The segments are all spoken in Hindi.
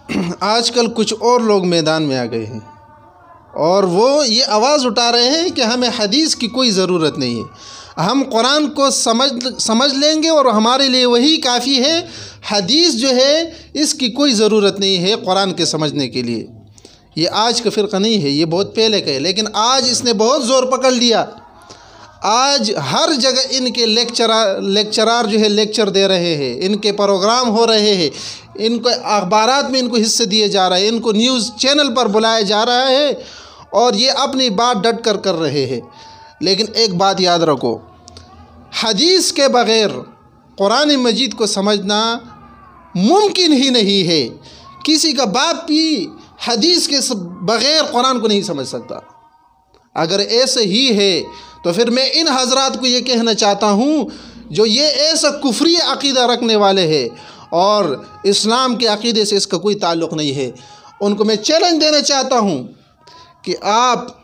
आजकल कुछ और लोग मैदान में आ गए हैं और वो ये आवाज़ उठा रहे हैं कि हमें हदीस की कोई ज़रूरत नहीं है, हम कुरान को समझ लेंगे और हमारे लिए वही काफ़ी है, हदीस जो है इसकी कोई ज़रूरत नहीं है कुरान के समझने के लिए। ये आज का फ़िरक़ा नहीं है, ये बहुत पहले का है, लेकिन आज इसने बहुत ज़ोर पकड़ लिया। आज हर जगह इनके लेक्चरार जो है लेक्चर दे रहे हैं, इनके प्रोग्राम हो रहे हैं, इनको अखबारात में इनको हिस्से दिए जा रहे हैं, इनको न्यूज़ चैनल पर बुलाया जा रहा है और ये अपनी बात डट कर रहे हैं। लेकिन एक बात याद रखो, हदीस के बग़ैर कुरान मजीद को समझना मुमकिन ही नहीं है। किसी का बाप भी हदीस के बग़ैर कुरान को नहीं समझ सकता। अगर ऐसे ही है तो फिर मैं इन हज़रात को ये कहना चाहता हूँ जो ये ऐसा कुफ्री अक़ीदा रखने वाले हैं और इस्लाम के अक़ीदे से इसका कोई ताल्लुक़ नहीं है, उनको मैं चैलेंज देना चाहता हूँ कि आप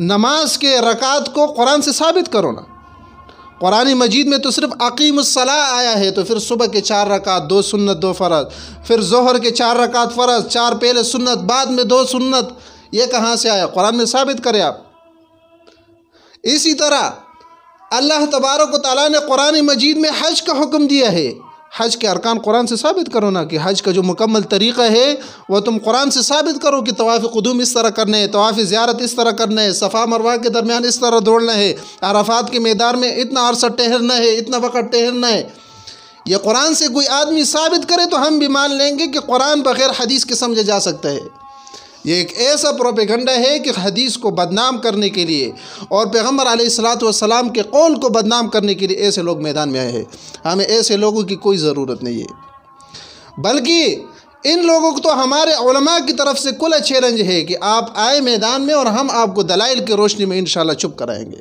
नमाज के रकात को कुरान से साबित करो ना। कुरान मजीद में तो सिर्फ अक़ीमुस्सलाह आया है, तो फिर सुबह के 4 रकात, 2 सुन्नत 2 फ़र्ज़, फिर ज़ोहर के 4 रकात फ़र्ज़, 4 पहले सुन्नत बाद में 2 सुन्नत, ये कहाँ से आया? कुरान में साबित करें आप। इसी तरह अल्लाह तबारक व तआला ने कुरान मजीद में हज का हुक्म दिया है, हज के अरकान कुरान से साबित करो ना कि हज का जो मुकम्मल तरीक़ा है वह तुम कुरान से साबित करो कि तवाफ़ क़ुदूम इस तरह करना है, तवाफ़ ज़ियारत इस तरह करना है, सफ़ा मरवा के दरमियान इस तरह दौड़ना है, अराफात के मैदान में इतना अरसा ठहरना है, इतना वक़्त ठहरना है। यह कुरान से कोई आदमी साबित करे तो हम भी मान लेंगे कि कुरान बग़ैर हदीस के समझा जा सकता है। ये एक ऐसा प्रोपेगेंडा है कि हदीस को बदनाम करने के लिए और पैगम्बर अलैहिस्सलातु वस्सलाम के कौल को बदनाम करने के लिए ऐसे लोग मैदान में आए हैं। हमें ऐसे लोगों की कोई ज़रूरत नहीं है, बल्कि इन लोगों को तो हमारे उलमा की तरफ से खुला चैलेंज है कि आप आए मैदान में और हम आपको दलाइल की रोशनी में इंशाअल्लाह चुप कराएंगे।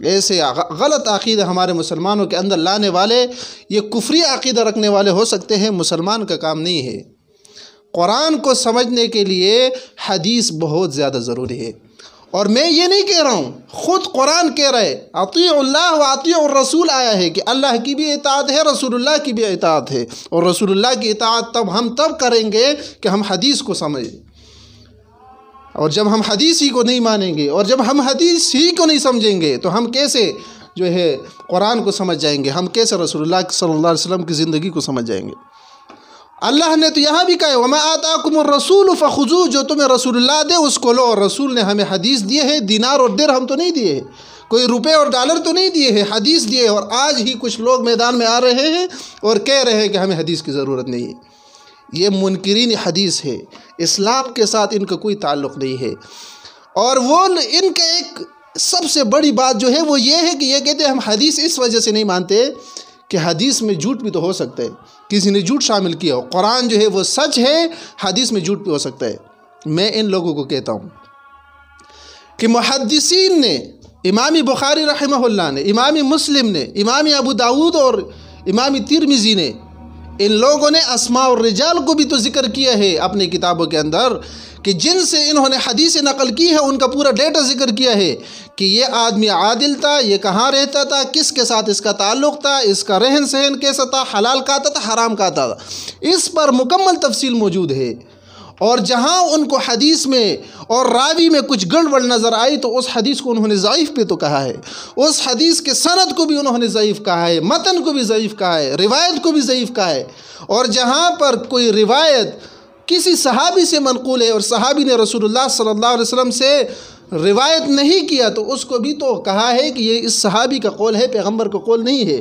ऐसे गलत अक़ीदा हमारे मुसलमानों के अंदर लाने वाले, ये कुफ्री अक़ीदा रखने वाले हो सकते हैं, मुसलमान का काम नहीं है। कुरान को समझने के लिए हदीस बहुत ज़्यादा ज़रूरी है। और मैं ये नहीं कह रहा हूँ, ख़ुद कुरान कह रहे अतीउल्लाह व अतीउर रसूल आया है कि अल्लाह की भी इताअत है, रसूलुल्लाह की भी इताअत है, और रसूलुल्लाह की इताअत तब करेंगे कि हम हदीस को समझें। और जब हम हदीस ही को नहीं मानेंगे और जब हम हदीस ही को नहीं समझेंगे तो हम कैसे जो है कुरान को समझ जाएंगे, हम कैसे रसूलुल्लाह सल्लल्लाहु अलैहि वसल्लम की ज़िंदगी को समझ जाएंगे। अल्लाह ने तो यहाँ भी कहा है वमा आताकुमुर रसूल फ़ख़ुज़ू, जो तुम्हें रसूलुल्लाह दे उसको लो। और रसूल ने हमें हदीस दिए है, दिनार और दिरहम तो नहीं दिए है, कोई रुपए और डॉलर तो नहीं दिए हैं, हदीस दिए है। और आज ही कुछ लोग मैदान में आ रहे हैं और कह रहे हैं कि हमें हदीस की ज़रूरत नहीं है। ये मुनकिरीन हदीस है, इस्लाम के साथ इनका कोई ताल्लुक़ नहीं है। और वो इनका एक सबसे बड़ी बात जो है वो ये है कि ये कहते हैं हम हदीस इस वजह से नहीं मानते कि हदीस में झूठ भी तो हो सकता है, किसी ने झूठ शामिल किया हो। कुरान जो है वो सच है, हदीस में झूठ भी हो सकता है। मैं इन लोगों को कहता हूँ कि मुहद्दिसीन ने, इमाम बुखारी रहमहुल्लाह ने, इमाम मुस्लिम ने, इमाम अबू दाऊद और इमाम तिरमिज़ी ने, इन लोगों ने अस्मा और रिजाल को भी तो ज़िक्र किया है अपनी किताबों के अंदर कि जिनसे इन्होंने हदीस नकल की है उनका पूरा डेटा ज़िक्र किया है कि ये आदमी आदिल था, ये कहाँ रहता था, किसके साथ इसका ताल्लुक़ था, इसका रहन सहन कैसा था, हलाल खाता था, हराम खाता था, इस पर मुकम्मल तफसील मौजूद है। और जहाँ उनको हदीस में और रावी में कुछ गड़बड़ नज़र आई तो उस हदीस को उन्होंने ज़ईफ़ पे तो कहा है, उस हदीस के सनद को भी उन्होंने ज़ईफ़ कहा है, मतन को भी ज़ईफ़ कहा है, रिवायत को भी ज़ईफ़ कहा है। और जहाँ पर कोई रिवायत किसी सहाबी से मनक़ूल है और सहाबी ने रसूलुल्लाह सल्लल्लाहु अलैहि वसल्लम से रिवायत नहीं किया तो उसको भी तो कहा है कि ये इस सहाबी का कौल है, पैगंबर का कौल नहीं है।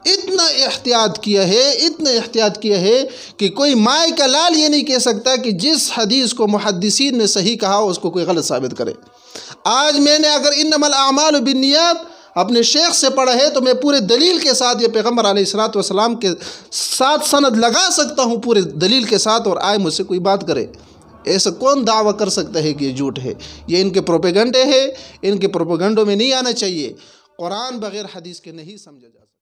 इतना एहतियात किया है, इतना एहतियात किया है कि कोई माय का लाल ये नहीं कह सकता कि जिस हदीस को मुहद्दिसीन ने सही कहा उसको कोई गलत साबित करे। आज मैंने अगर इन्नमल आमालु बिन्नियात अपने शेख से पढ़ा है तो मैं पूरे दलील के साथ ये पैगम्बर अलैहिस्सलातु वस्सलाम के साथ सनद लगा सकता हूँ पूरे दलील के साथ, और आए मुझसे कोई बात करे। ऐसा कौन दावा कर सकता है कि ये झूठ है? ये इनके प्रोपेगेंडे हैं, इनके प्रोपेगेंडों में नहीं आना चाहिए। कुरान बग़ैर हदीस के नहीं समझा जाता।